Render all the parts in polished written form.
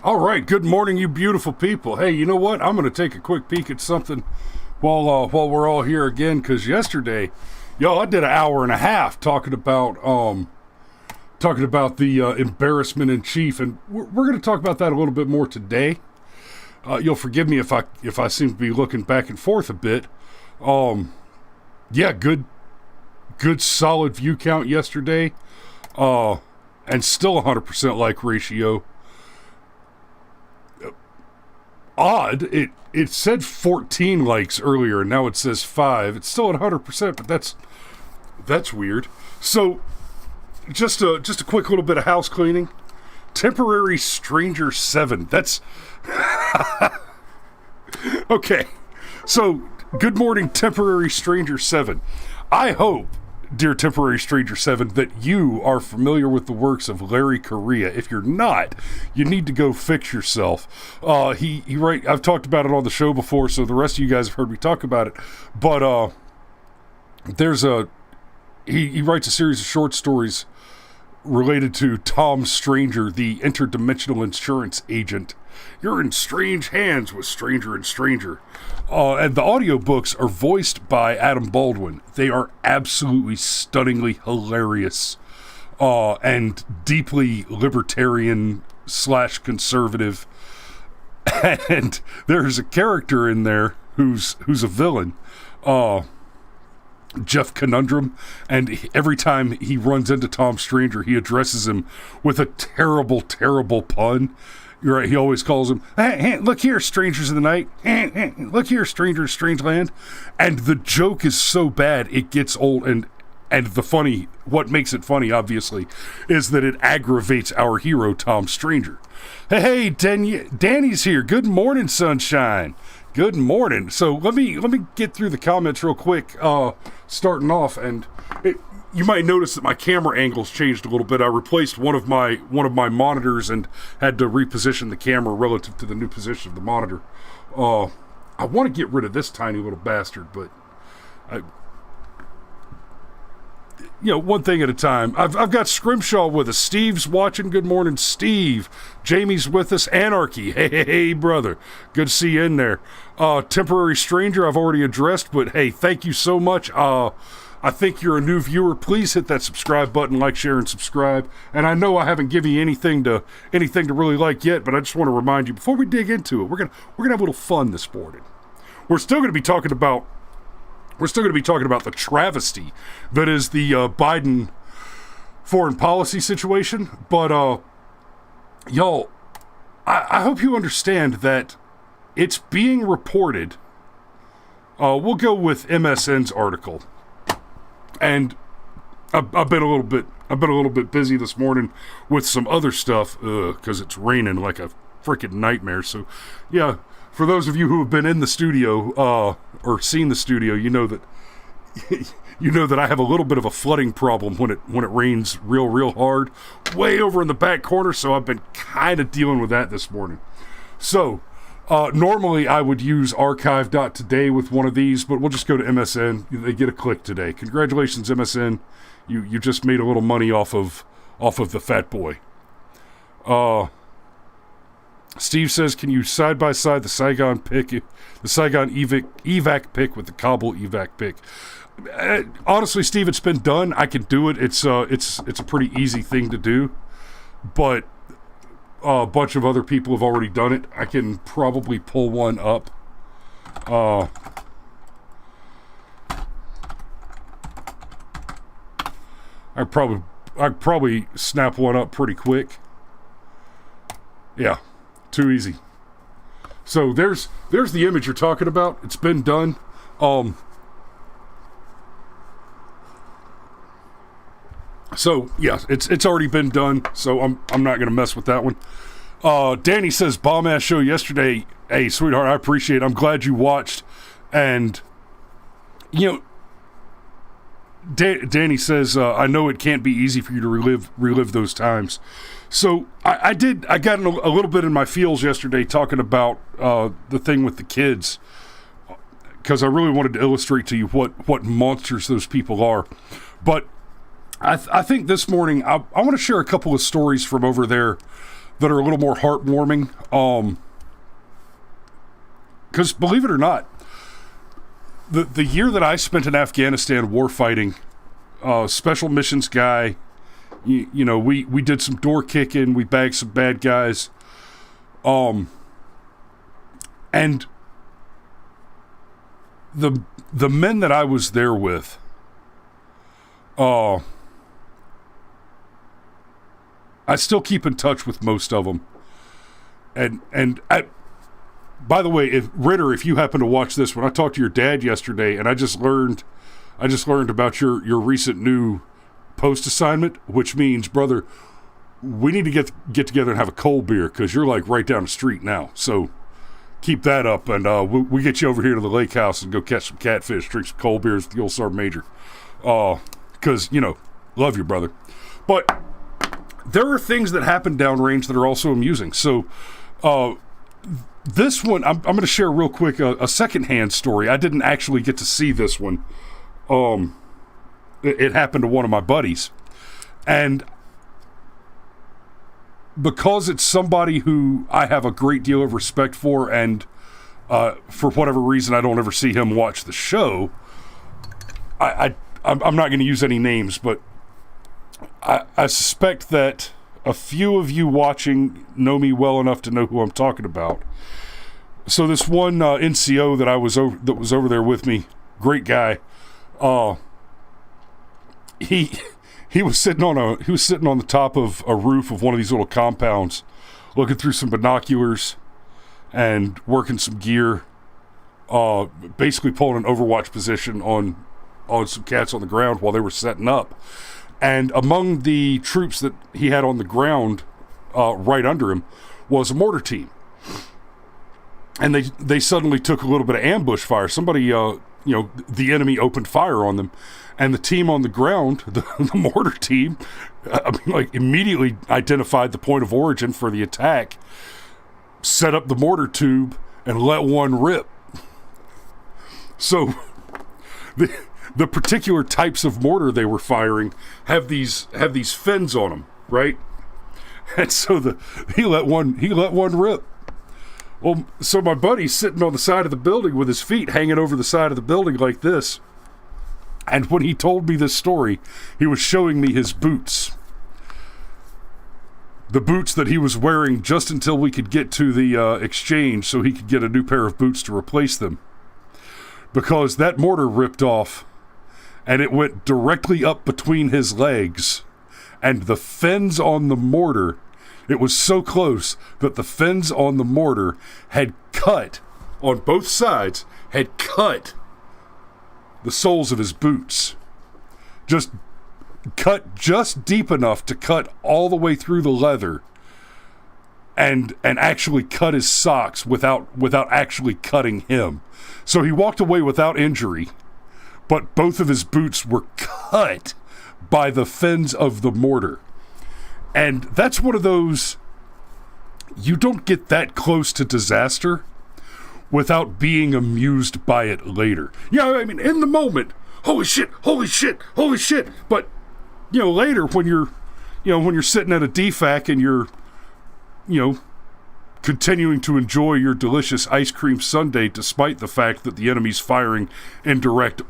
All right, good morning, you beautiful people. Hey, you know what? I'm going to take a quick peek at something while we're all here again, because yesterday, I did an hour and a half talking about the embarrassment in chief, and we're going to talk about that a little bit more today. You'll forgive me if I seem to be looking back and forth a bit. Good solid view count yesterday, and still 100% like ratio. Odd, it said 14 likes earlier, and now it says 5. It's still at 100%, but that's weird. So, just a quick little bit of house cleaning. Temporary Stranger 7. That's okay. So, good morning, Temporary Stranger 7. I hope, dear Temporary Stranger 7, that you are familiar with the works of Larry Correia. If you're not, you need to go fix yourself. I've talked about it on the show before, so the rest of you guys have heard me talk about it. But he writes a series of short stories related to Tom Stranger, the interdimensional insurance agent. You're in strange hands with Stranger and Stranger. And the audiobooks are voiced by Adam Baldwin. They are absolutely stunningly hilarious and deeply libertarian / conservative. And there's a character in there who's a villain, Jeff Conundrum, and every time he runs into Tom Stranger, he addresses him with a terrible, terrible pun. You're right, he always calls him, hey, look here, strangers of the night. Hey, look here, strangers, strange land. And the joke is so bad, it gets old, and what makes it funny, obviously, is that it aggravates our hero, Tom Stranger. Hey, Danny's here. Good morning, sunshine. Good morning. So let me get through the comments real quick, starting off, and you might notice that my camera angle's changed a little bit. I replaced one of my monitors and had to reposition the camera relative to the new position of the monitor. I want to get rid of this tiny little bastard, but one thing at a time. I've got Scrimshaw with us. Steve's watching. Good morning, Steve. Jamie's with us. Anarchy. Hey, brother. Good to see you in there. Temporary Stranger, I've already addressed, but hey, thank you so much. I think you're a new viewer. Please hit that subscribe button, like, share, and subscribe. And I know I haven't given you anything to really like yet, but I just want to remind you, before we dig into it, we're gonna have a little fun this morning. We're still gonna be talking about the travesty that is the Biden foreign policy situation. But y'all, I hope you understand that it's being reported. We'll go with MSN's article. And I've been a little bit busy this morning with some other stuff, because it's raining like a freaking nightmare. So, yeah, for those of you who have been in the studio or seen the studio, you know that I have a little bit of a flooding problem when it rains real hard, way over in the back corner. So I've been kind of dealing with that this morning. So. Normally I would use archive.today with one of these, but we'll just go to MSN. They get a click today. Congratulations, MSN. You just made a little money off of the fat boy. Steve says, can you side by side the Saigon evac pick with the Kabul evac pick? Honestly, Steve, it's been done. I can do it. It's a pretty easy thing to do, but a bunch of other people have already done it. I can probably pull one up. I'd probably snap one up pretty quick. Yeah, too easy. So there's the image you're talking about. It's been done. So yeah, it's already been done. So I'm not gonna mess with that one. Danny says, bomb ass show yesterday. Hey, sweetheart, I appreciate it. I'm glad you watched. And Danny says, I know it can't be easy for you to relive those times. So I got a little bit in my feels yesterday talking about the thing with the kids, because I really wanted to illustrate to you what monsters those people are. But I think this morning I want to share a couple of stories from over there that are a little more heartwarming. Because believe it or not, the year that I spent in Afghanistan warfighting, special missions guy, you know, we did some door kicking, we bagged some bad guys, and the men that I was there with, I still keep in touch with most of them. And by the way, if you happen to watch this, when I talked to your dad yesterday, and I just learned about your recent new post assignment, which means, brother, we need to get together and have a cold beer, because you're like right down the street now. So keep that up, and we get you over here to the lake house and go catch some catfish, drink some cold beers with the old Sergeant Major. Because, you know, love you, brother. But there are things that happen downrange that are also amusing. So this one, I'm going to share real quick a secondhand story. I didn't actually get to see this one. It happened to one of my buddies. And because it's somebody who I have a great deal of respect for, and for whatever reason I don't ever see him watch the show, I'm not going to use any names, but I suspect that a few of you watching know me well enough to know who I'm talking about. So this one NCO that was over there with me, great guy. He was sitting on the top of a roof of one of these little compounds, looking through some binoculars and working some gear. Basically pulling an overwatch position on some cats on the ground while they were setting up. And among the troops that he had on the ground, right under him, was a mortar team. And they suddenly took a little bit of ambush fire. Somebody, the enemy opened fire on them. And the team on the ground, the mortar team, immediately identified the point of origin for the attack, set up the mortar tube, and let one rip. So the particular types of mortar they were firing have these fins on them, right? And so he let one rip. Well, so my buddy's sitting on the side of the building with his feet hanging over the side of the building like this. And when he told me this story, he was showing me his boots. The boots that he was wearing just until we could get to the exchange so he could get a new pair of boots to replace them. Because that mortar ripped off, and it went directly up between his legs. And the fins on the mortar, it was so close that the fins on the mortar had cut, on both sides, had cut the soles of his boots. Just cut just deep enough to cut all the way through the leather and actually cut his socks without actually cutting him. So he walked away without injury, but both of his boots were cut by the fins of the mortar. And that's one of those, you don't get that close to disaster without being amused by it later. Yeah, I mean, in the moment, holy shit. But, later when you're sitting at a DFAC and you're, continuing to enjoy your delicious ice cream sundae despite the fact that the enemy's firing indirect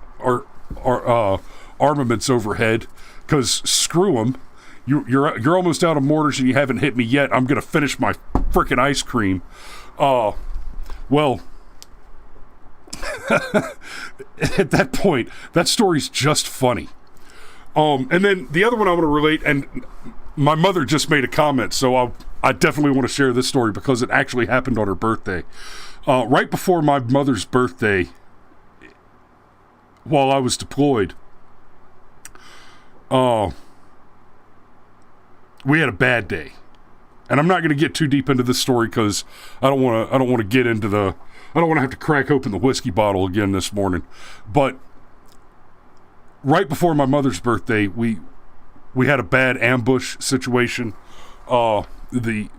armaments overhead, because screw them. You're almost out of mortars and you haven't hit me yet. I'm going to finish my frickin' ice cream. Well, at that point, that story's just funny. And then the other one I want to relate, and my mother just made a comment, so I definitely want to share this story because it actually happened on her birthday. Right before my mother's birthday, while I was deployed, we had a bad day. And I'm not going to get too deep into this story because I don't want to have to crack open the whiskey bottle again this morning. But right before my mother's birthday, we had a bad ambush situation. The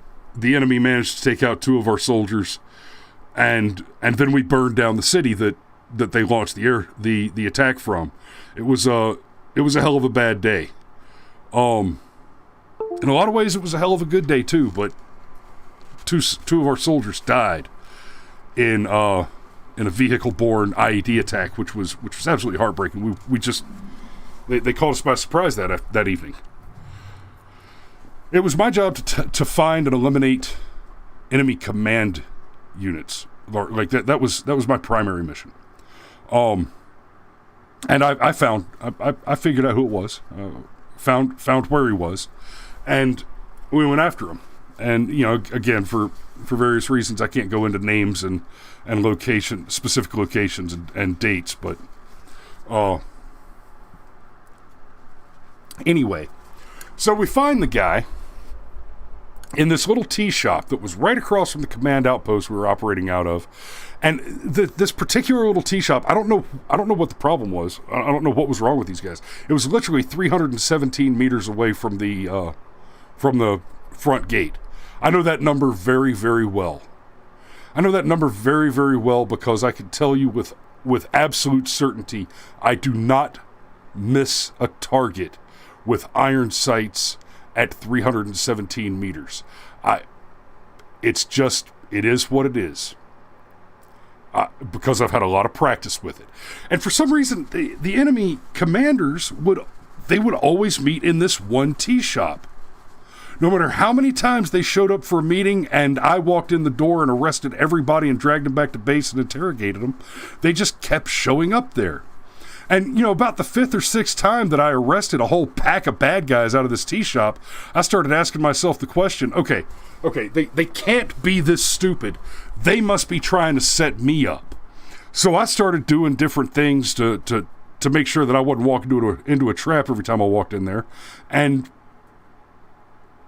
enemy managed to take out 2 of our soldiers, and then we burned down the city that they launched the attack from. It was a hell of a bad day. In a lot of ways, it was a hell of a good day too. But two of our soldiers died in a vehicle-borne IED attack, which was absolutely heartbreaking. They caught us by surprise that evening. It was my job to find and eliminate enemy command units. Like that was my primary mission. And I figured out who it was. Found where he was, and we went after him. And again, for various reasons, I can't go into names and specific locations and dates, but anyway, so we find the guy in this little tea shop that was right across from the command outpost we were operating out of. And this particular little tea shop, I don't know what the problem was. I don't know what was wrong with these guys. It was literally 317 meters away from the front gate. I know that number very, very well. I know that number very, very well because I can tell you with absolute certainty, I do not miss a target with iron sights at 317 meters. It is what it is. Because I've had a lot of practice with it. And for some reason, the enemy commanders would always meet in this one tea shop. No matter how many times they showed up for a meeting and I walked in the door and arrested everybody and dragged them back to base and interrogated them, they just kept showing up there. And, about the fifth or sixth time that I arrested a whole pack of bad guys out of this tea shop, I started asking myself the question, okay, they can't be this stupid. They must be trying to set me up. So I started doing different things to make sure that I wasn't walking into a trap every time I walked in there. And,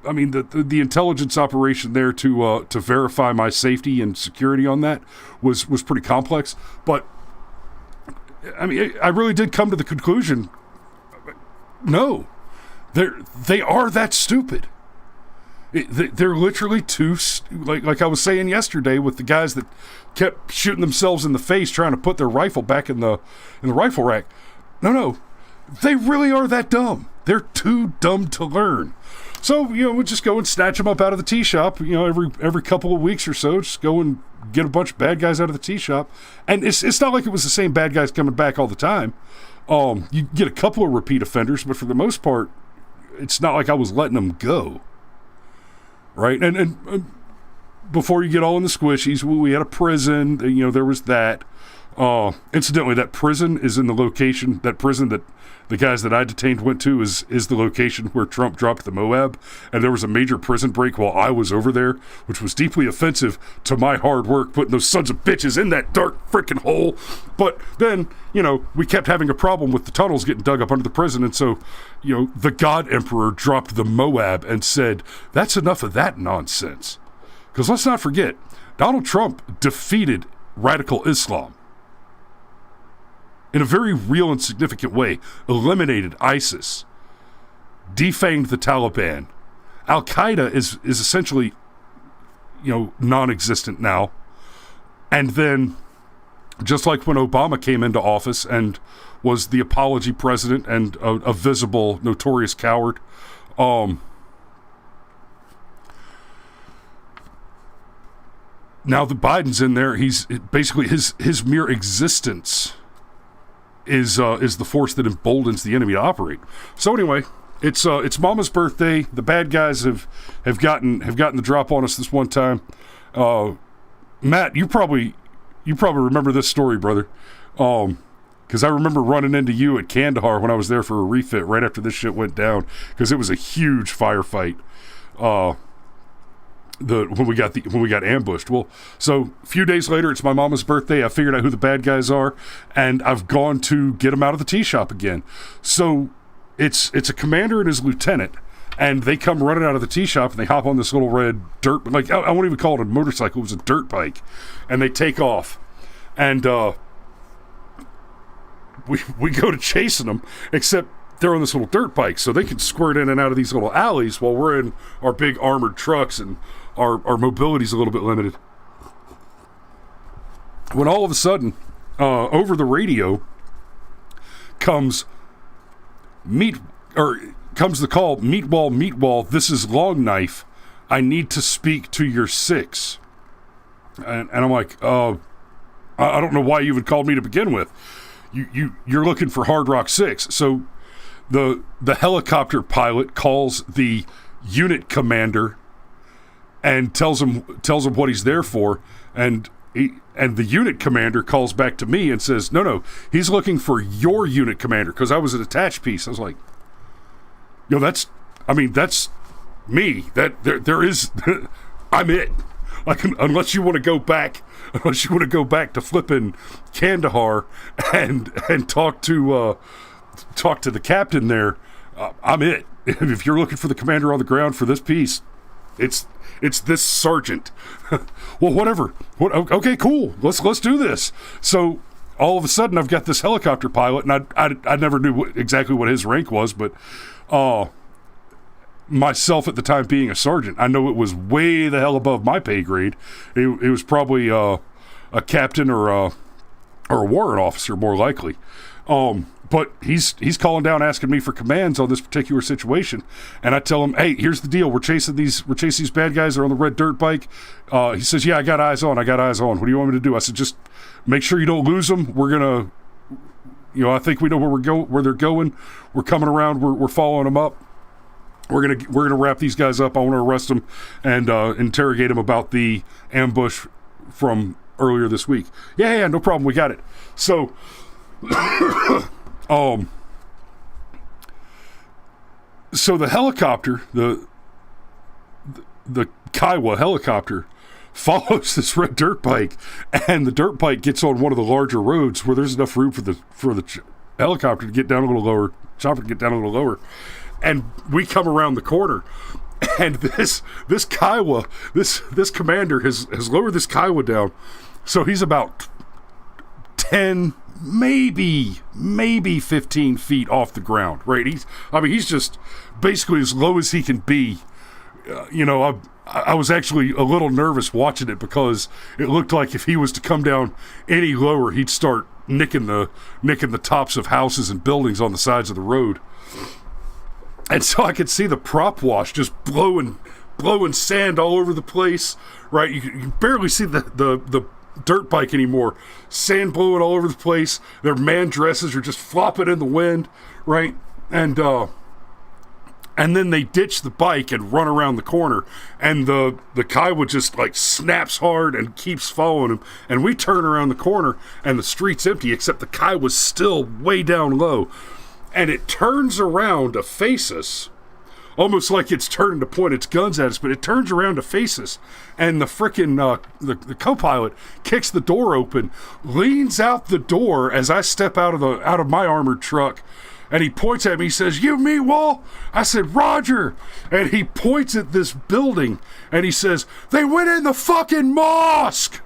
I mean, the intelligence operation there to verify my safety and security on that was pretty complex. But I mean, I really did come to the conclusion, no, they are that stupid. They're literally too, like I was saying yesterday with the guys that kept shooting themselves in the face trying to put their rifle back in the rifle rack. No, they really are that dumb. They're too dumb to learn. So, we'll just go and snatch them up out of the tea shop, every couple of weeks or so, just go and get a bunch of bad guys out of the tea shop. And it's not like it was the same bad guys coming back all the time. You get a couple of repeat offenders, but for the most part, it's not like I was letting them go. Right? And before you get all in the squishies, we had a prison, there was that. Incidentally, that prison is in the location, that prison that the guys that I detained went to is the location where Trump dropped the Moab, and there was a major prison break while I was over there, which was deeply offensive to my hard work putting those sons of bitches in that dark freaking hole. But then, we kept having a problem with the tunnels getting dug up under the prison, and so, the God Emperor dropped the Moab and said, that's enough of that nonsense. Because let's not forget, Donald Trump defeated radical Islam in a very real and significant way, eliminated ISIS, defanged the Taliban. Al-Qaeda is essentially, non-existent now. And then, just like when Obama came into office and was the apology president and a visible, notorious coward, now that Biden's in there, he's basically his mere existence is the force that emboldens the enemy to operate. So anyway, it's Mama's birthday. The bad guys have gotten the drop on us this one time. Matt, you probably remember this story, brother. Because I remember running into you at Kandahar when I was there for a refit right after this shit went down, because it was a huge firefight. When we got ambushed. Well, so a few days later, it's my mama's birthday. I figured out who the bad guys are, and I've gone to get them out of the tea shop again. So it's a commander and his lieutenant, and they come running out of the tea shop, and they hop on this little red dirt, like I won't even call it a motorcycle, it was a dirt bike, and they take off, and we go to chasing them, except they're on this little dirt bike, so they can squirt in and out of these little alleys while we're in our big armored trucks, and our mobility's a little bit limited. When all of a sudden, over the radio comes comes the call, Meatwall, this is Long Knife. I need to speak to your 6. And I'm like, I don't know why you even called me to begin with. You're looking for Hard Rock 6. So the helicopter pilot calls the unit commander and tells him what he's there for, and the unit commander calls back to me and says, no, he's looking for your unit commander, because I was an attached piece. I was like, that's me. That there is, I'm it. Like, unless you want to go back to flipping Kandahar and talk to the captain there, I'm it. If you're looking for the commander on the ground for this piece, it's this sergeant. Well, whatever. Okay, cool. Let's do this. So all of a sudden, I've got this helicopter pilot, and I never knew exactly what his rank was, but myself at the time being a sergeant, I know it was way the hell above my pay grade. It was probably a captain or a warrant officer, more likely. But he's calling down, asking me for commands on this particular situation, and I tell him, hey, here's the deal: we're chasing these bad guys. They're on the red dirt bike. He says, yeah, I got eyes on. What do you want me to do? I said, just make sure you don't lose them. We're gonna, I think we know where they're going. We're coming around. We're following them up. We're gonna wrap these guys up. I want to arrest them and interrogate them about the ambush from earlier this week. Yeah, no problem. We got it. So. So the helicopter, the Kiowa helicopter, follows this red dirt bike, and the dirt bike gets on one of the larger roads where there's enough room for the helicopter to get down a little lower, chopper to get down a little lower, and we come around the corner, and this Kiowa, this commander has lowered this Kiowa down, so he's about 10, maybe 15 feet off the ground, right? He's just basically as low as he can be. I was actually a little nervous watching it, because it looked like if he was to come down any lower, he'd start nicking the tops of houses and buildings on the sides of the road. And so I could see the prop wash just blowing sand all over the place, right? You can barely see the dirt bike anymore. Sand blowing all over the place. Their man dresses are just flopping in the wind, right? And then they ditch the bike and run around the corner, and the Kiowa just like snaps hard and keeps following him, and we turn around the corner and the street's empty, except the Kiowa's still way down low, and it turns around to face us, almost like it's turning to point its guns at us, but it turns around to face us, and the frickin' the co-pilot kicks the door open, leans out the door as I step out of my armored truck, and he points at me. He says, "You Meatwall?" I said, "Roger." And he points at this building, and he says, "They went in the fucking mosque."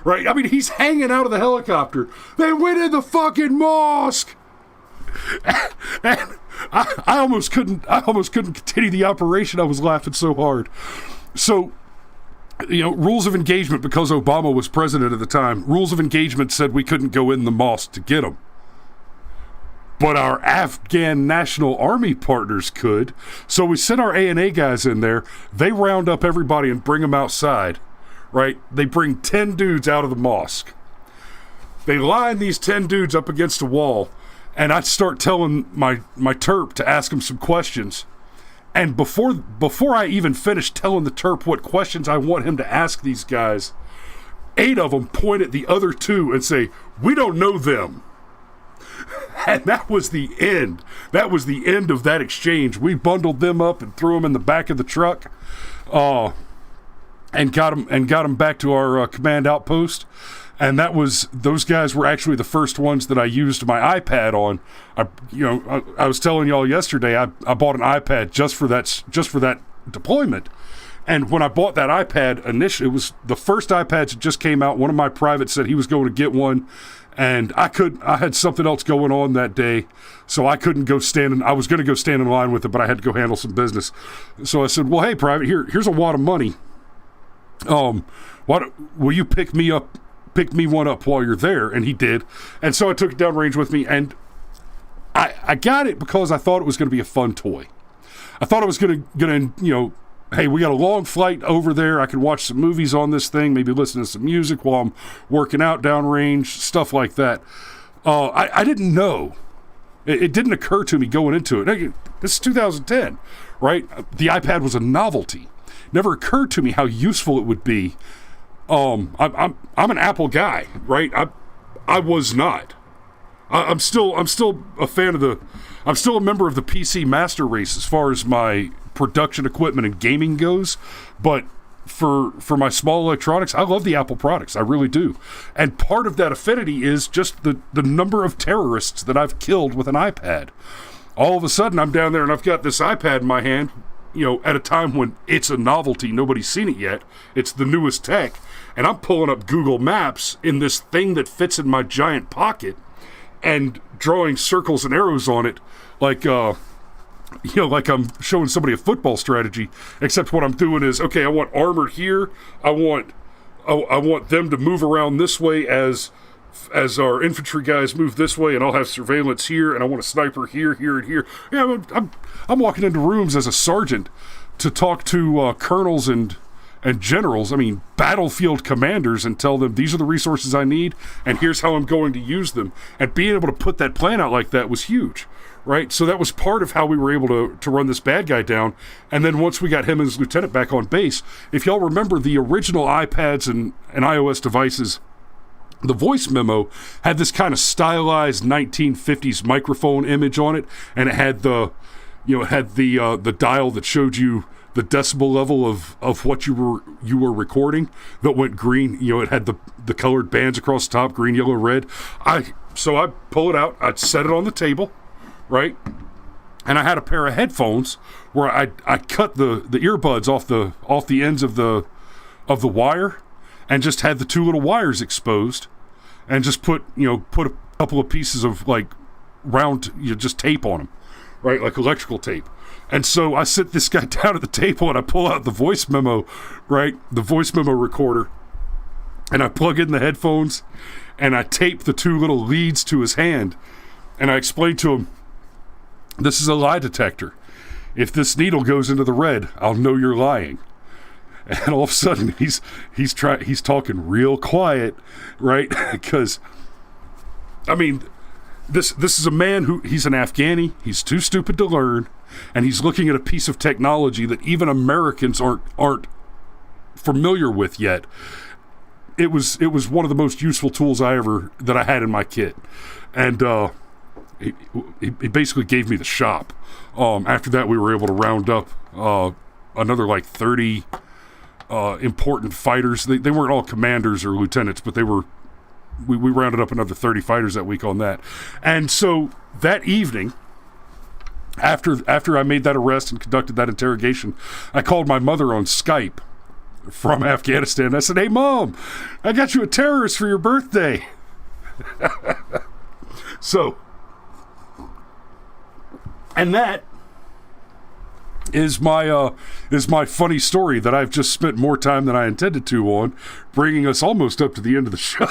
Right? I mean, he's hanging out of the helicopter. "They went in the fucking mosque." And I almost couldn't continue the operation. I was laughing so hard. So, rules of engagement, because Obama was president at the time, rules of engagement said we couldn't go in the mosque to get them. But our Afghan National Army partners could. So we sent our A&A guys in there. They round up everybody and bring them outside, right? They bring 10 dudes out of the mosque. They line these 10 dudes up against a wall, and I start telling my Terp to ask him some questions. And before I even finish telling the Terp what questions I want him to ask these guys, 8 of them point at the other 2 and say, "We don't know them." And that was the end. That was the end of that exchange. We bundled them up and threw them in the back of the truck, and got them back to our command outpost. And those guys were actually the first ones that I used my iPad on. I was telling y'all yesterday, I bought an iPad just for that deployment. And when I bought that iPad initially, it was the first iPads that just came out. One of my privates said he was going to get one, and I had something else going on that day, so I couldn't go I was going to go stand in line with it, but I had to go handle some business. So I said, "Well, hey, private, here's a wad of money. Will you pick me one up while you're there?" And he did. And so I took it downrange with me, and I got it because I thought it was going to be a fun toy. I thought it was going to, hey, we got a long flight over there. I can watch some movies on this thing, maybe listen to some music while I'm working out downrange, stuff like that. I didn't know. It didn't occur to me going into it. This is 2010, right? The iPad was a novelty. Never occurred to me how useful it would be. I'm an Apple guy, right? I was not. I'm still a fan of I'm still a member of the PC Master Race as far as my production equipment and gaming goes, but for my small electronics, I love the Apple products. I really do. And part of that affinity is just the number of terrorists that I've killed with an iPad. All of a sudden, I'm down there and I've got this iPad in my hand, at a time when it's a novelty. Nobody's seen it yet. It's the newest tech. And I'm pulling up Google Maps in this thing that fits in my giant pocket and drawing circles and arrows on it like I'm showing somebody a football strategy, except what I'm doing is, okay, I want armor here. I want them to move around this way as our infantry guys move this way, and I'll have surveillance here, and I want a sniper here, here, and here. Yeah, I'm walking into rooms as a sergeant to talk to colonels and generals, battlefield commanders, and tell them these are the resources I need, and here's how I'm going to use them. And being able to put that plan out like that was huge, right? So that was part of how we were able to run this bad guy down. And then once we got him and his lieutenant back on base, if y'all remember the original iPads and iOS devices, the voice memo had this kind of stylized 1950s microphone image on it, and it had the dial that showed you the decibel level of what you were recording that went green. It had the colored bands across the top, green, yellow, red. So I pull it out, I'd set it on the table, right? And I had a pair of headphones where I cut the earbuds off the ends of the wire and just had the two little wires exposed and just put a couple of pieces of like round, just tape on them, right? Like electrical tape. And so I sit this guy down at the table and I pull out the voice memo, right? The voice memo recorder. And I plug in the headphones and I tape the two little leads to his hand. And I explain to him, this is a lie detector. If this needle goes into the red, I'll know you're lying. And all of a sudden he's talking real quiet, right? Because, this is a man he's an Afghani. He's too stupid to learn. And he's looking at a piece of technology that even Americans aren't familiar with yet. It was one of the most useful tools that I had in my kit, and he basically gave me the shop. After that, we were able to round up another like 30 important fighters. They weren't all commanders or lieutenants, but we rounded up another 30 fighters that week on that. And so that evening, after I made that arrest and conducted that interrogation, I called my mother on Skype from Afghanistan. I said, "Hey, Mom, I got you a terrorist for your birthday." So, and that is my funny story that I've just spent more time than I intended to on, bringing us almost up to the end of the show.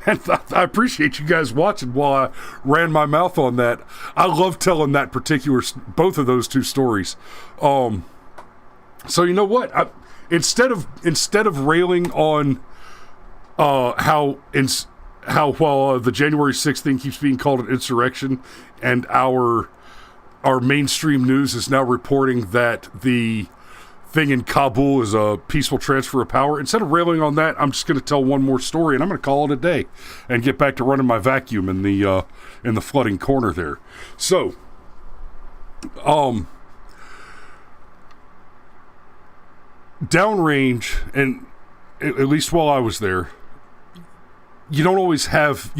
And I appreciate you guys watching while I ran my mouth on that. I love telling that both of those two stories. So you know what? Instead of railing on how while the January 6th thing keeps being called an insurrection, and our mainstream news is now reporting that the thing in Kabul is a peaceful transfer of power, instead of railing on that, I'm just going to tell one more story, and I'm going to call it a day and get back to running my vacuum in the flooding corner there. So, downrange, and at least while I was there, you don't always have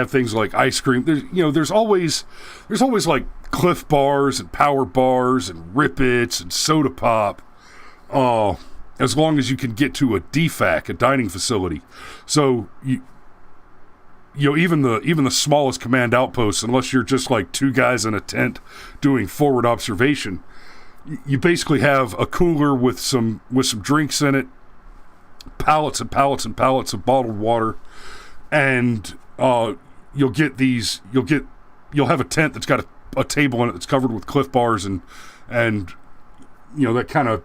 things like ice cream. There's always like Cliff Bars and Power Bars and Rip Its and Soda Pop. As long as you can get to a DFAC, a dining facility. So even the smallest command outposts, unless you're just like two guys in a tent doing forward observation, you basically have a cooler with some drinks in it, pallets and pallets and pallets of bottled water, and you'll get you'll have a tent that's got a table in it that's covered with Cliff Bars and that kind of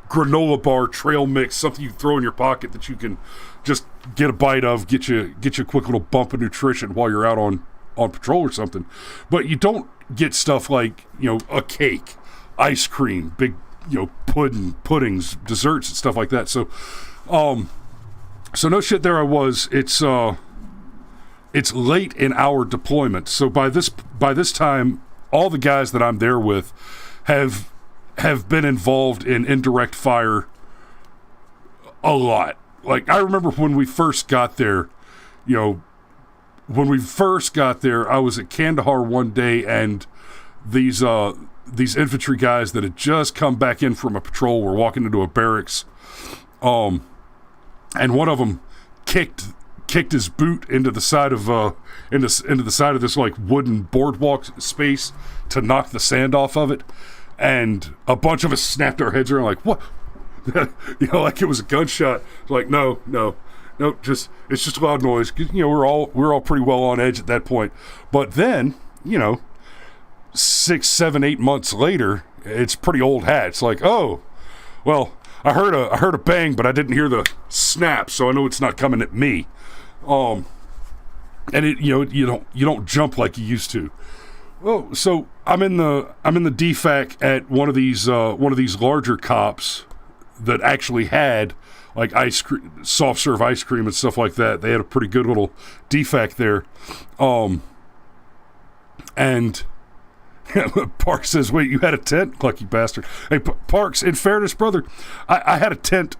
granola bar trail mix, something you throw in your pocket that you can just get a bite of, get you a quick little bump of nutrition while you're out on patrol or something. But you don't get stuff like, a cake, ice cream, big, puddings, desserts and stuff like that. So no shit, there I was. It's late in our deployment. So by this time, all the guys that I'm there with have been involved in indirect fire a lot. Like, I remember when we first got there, I was at Kandahar one day, and these infantry guys that had just come back in from a patrol were walking into a barracks, and one of them kicked his boot into the side of into the side of this like wooden boardwalk space to knock the sand off of it, and a bunch of us snapped our heads around like, what? Like it was a gunshot. Like, no, it's just a loud noise. We're all pretty well on edge at that point. But then, 6, 7, 8 months later, it's pretty old hat. It's like, oh, well, I heard a bang, but I didn't hear the snap, so I know it's not coming at me. And it, you don't jump like you used to. Well, so I'm in the DFAC at one of these larger cops that actually had like ice cream, soft serve ice cream and stuff like that. They had a pretty good little DFAC there. And Parks says, wait, you had a tent? Lucky bastard. Hey, Parks, in fairness, brother, I had a tent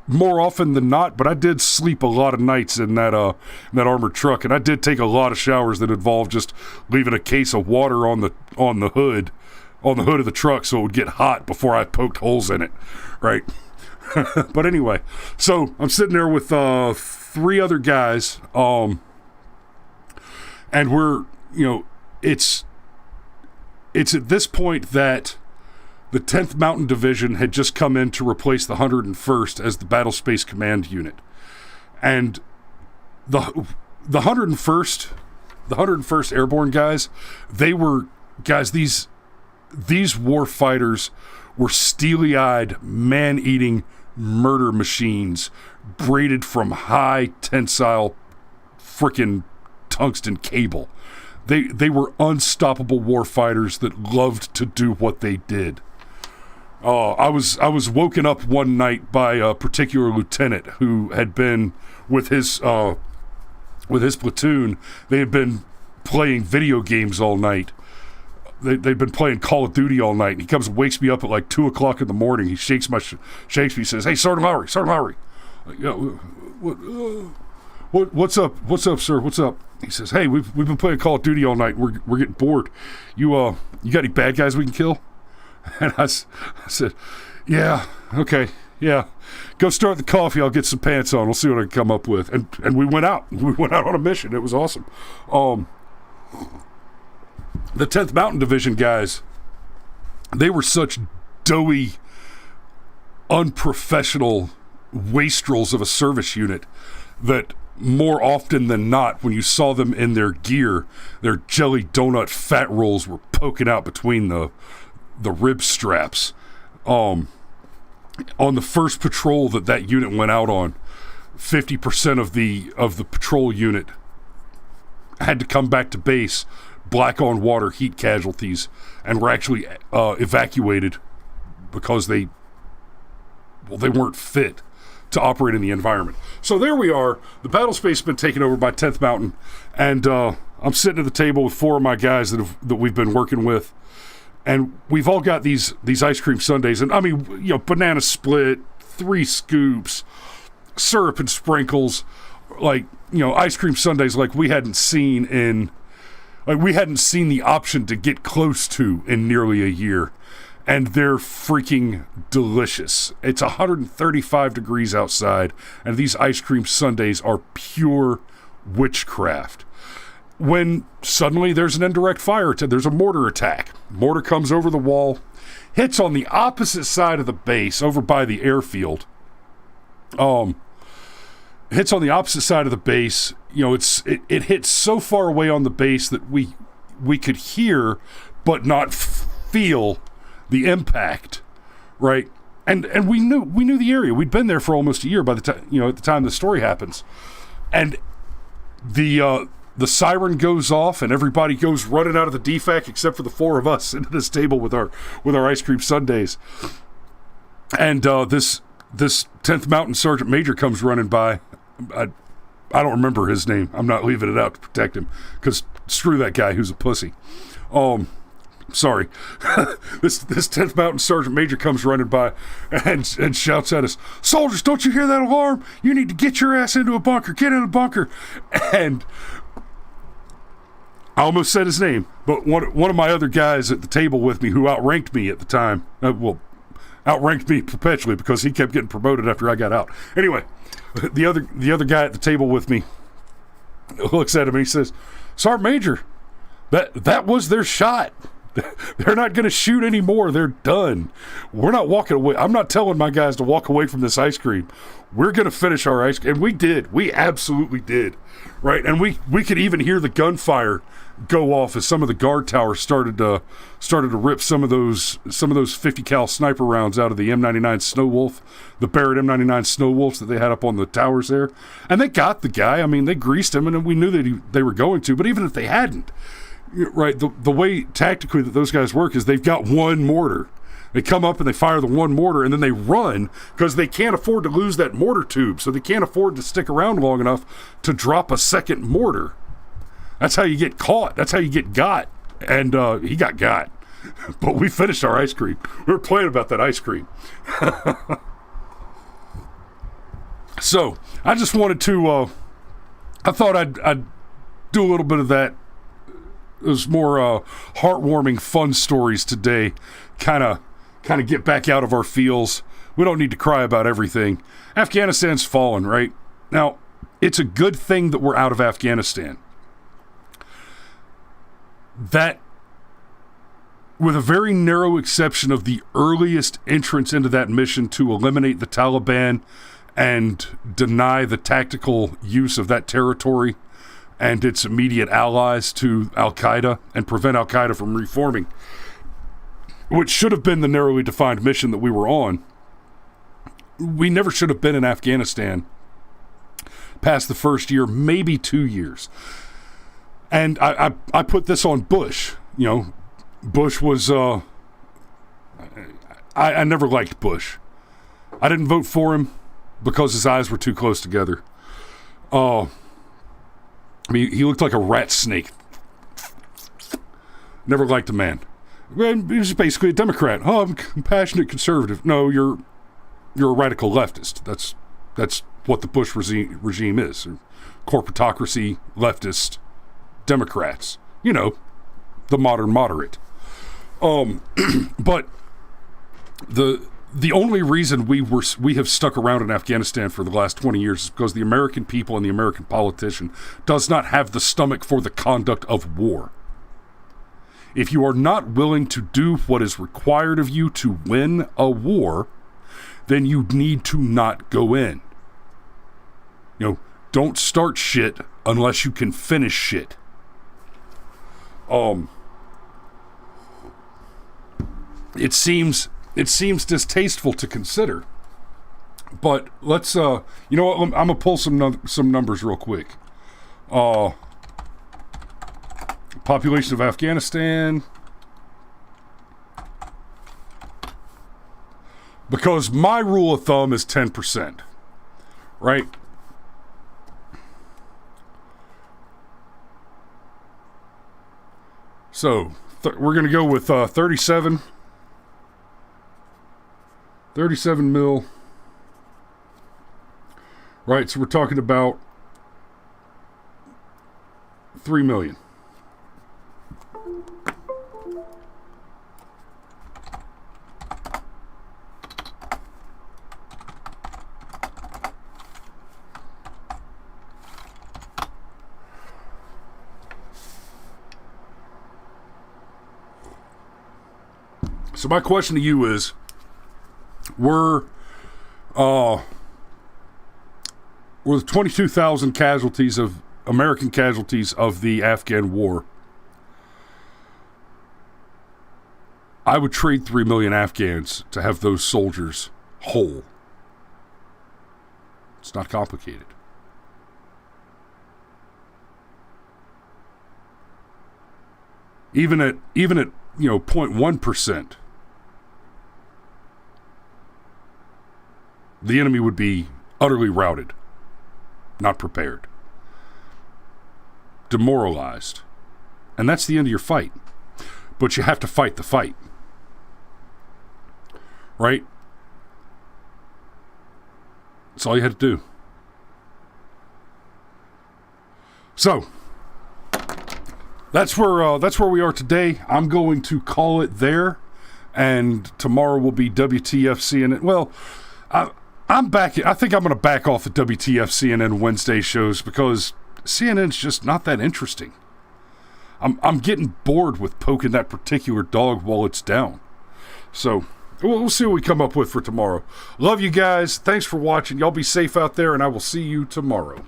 more often than not, but I did sleep a lot of nights in that armored truck, and I did take a lot of showers that involved just leaving a case of water on the hood of the truck so it would get hot before I poked holes in it, right? But anyway, so I'm sitting there with 3 other guys, and we're, it's at this point that the 10th Mountain Division had just come in to replace the 101st as the Battle Space Command Unit. And the 101st Airborne guys, they were guys, these war fighters were steely-eyed, man-eating murder machines braided from high tensile frickin' tungsten cable. They were unstoppable war fighters that loved to do what they did. I was woken up one night by a particular lieutenant who had been with his platoon. They had been playing video games all night. They'd been playing Call of Duty all night, and he comes and wakes me up at like 2 o'clock in the morning. He shakes me, says, "Hey, Sergeant Lowry. What's up, sir? What's up?" He says, "Hey, we've been playing Call of Duty all night. We're getting bored. You got any bad guys we can kill?" And I said, "Yeah, okay, yeah. Go start the coffee. I'll get some pants on. We'll see what I can come up with." And we went out. We went out on a mission. It was awesome. The 10th Mountain Division guys, they were such doughy, unprofessional wastrels of a service unit that more often than not, when you saw them in their gear, their jelly donut fat rolls were poking out between the rib straps. On the first patrol that unit went out on, 50% of the patrol unit had to come back to base, black on water heat casualties, and were actually evacuated because they weren't fit to operate in the environment. So there we are. The battle space has been taken over by 10th Mountain, and I'm sitting at the table with 4 of my guys that we've been working with, and we've all got these ice cream sundaes, and I mean, banana split, 3 scoops, syrup and sprinkles, like, ice cream sundaes like we hadn't seen the option to get close to in nearly a year. And they're freaking delicious. It's 135 degrees outside, and these ice cream sundaes are pure witchcraft. When suddenly there's an indirect fire, there's a mortar attack. Mortar comes over the wall, hits on the opposite side of the base, over by the airfield. hits on the opposite side of the base. You know, it hits so far away on the base that we could hear but not feel the impact, right? And we knew the area. We'd been there for almost a year by the time, you know, at the time the story happens. And the siren goes off and everybody goes running out of the DFAC except for the four of us into this table with our ice cream sundaes. And this 10th Mountain Sergeant Major comes running by. I don't remember his name. I'm not leaving it out to protect him because screw that guy who's a pussy. Sorry. This 10th Mountain Sergeant Major comes running by and shouts at us, "Soldiers, don't you hear that alarm? You need to get your ass into a bunker. Get in a bunker." And I almost said his name, but one of my other guys at the table with me who outranked me at the time, outranked me perpetually because he kept getting promoted after I got out. Anyway, the other guy at the table with me looks at him and he says, "Sergeant Major, that was their shot. They're not going to shoot anymore. They're done. We're not walking away. I'm not telling my guys to walk away from this ice cream. We're going to finish our ice cream." And we did. We absolutely did. Right? And we could even hear the gunfire go off as some of the guard towers started to rip some of those 50 cal sniper rounds out of the M99 Snow Wolf, the Barrett M99 Snow Wolves that they had up on the towers there. And they got the guy. I mean, they greased him, and we knew that they were going to. But even if they hadn't, right, the way tactically that those guys work is they've got one mortar. They come up and they fire the one mortar, and then they run because they can't afford to lose that mortar tube. So they can't afford to stick around long enough to drop a second mortar. That's how you get caught. That's how you get got. And he got got. But we finished our ice cream. We were playing about that ice cream. So I just wanted to, I thought I'd do a little bit of that. Those more heartwarming, fun stories today. Kind of get back out of our feels. We don't need to cry about everything. Afghanistan's fallen, right? Now, it's a good thing that we're out of Afghanistan. That, with a very narrow exception of the earliest entrance into that mission to eliminate the Taliban and deny the tactical use of that territory and its immediate allies to Al-Qaeda and prevent Al-Qaeda from reforming, which should have been the narrowly defined mission that we were on. We never should have been in Afghanistan past the first year, maybe 2 years. And I put this on Bush. You know, Bush was, I never liked Bush. I didn't vote for him because his eyes were too close together. I mean, he looked like a rat snake. Never liked the man. He was basically a Democrat. Oh, I'm a compassionate conservative. No, you're a radical leftist. That's what the Bush regime is. Corporatocracy, leftist, Democrats. You know, the modern moderate. But the only reason we have stuck around in Afghanistan for the last 20 years is because the American people and the American politician does not have the stomach for the conduct of war. If you are not willing to do what is required of you to win a war, then you need to not go in. You know, don't start shit unless you can finish shit. It seems distasteful to consider, but let's you know what, I'm gonna pull some numbers real quick. Population of Afghanistan, because my rule of thumb is 10%, right? So we're gonna go with 37 mil. Right, so we're talking about 3 million. So my question to you is, or the 22,000 casualties of American casualties of the Afghan war, I would trade 3 million Afghans to have those soldiers whole. It's not complicated. Even at 0.1%, the enemy would be utterly routed, not prepared, demoralized. And that's the end of your fight. But you have to fight the fight. Right? That's all you had to do. So, that's where we are today. I'm going to call it there, and tomorrow will be WTF CNN. Well, I'm back. I think I'm going to back off the WTF CNN Wednesday shows because CNN's just not that interesting. I'm getting bored with poking that particular dog while it's down. So we'll see what we come up with for tomorrow. Love you guys. Thanks for watching. Y'all be safe out there, and I will see you tomorrow.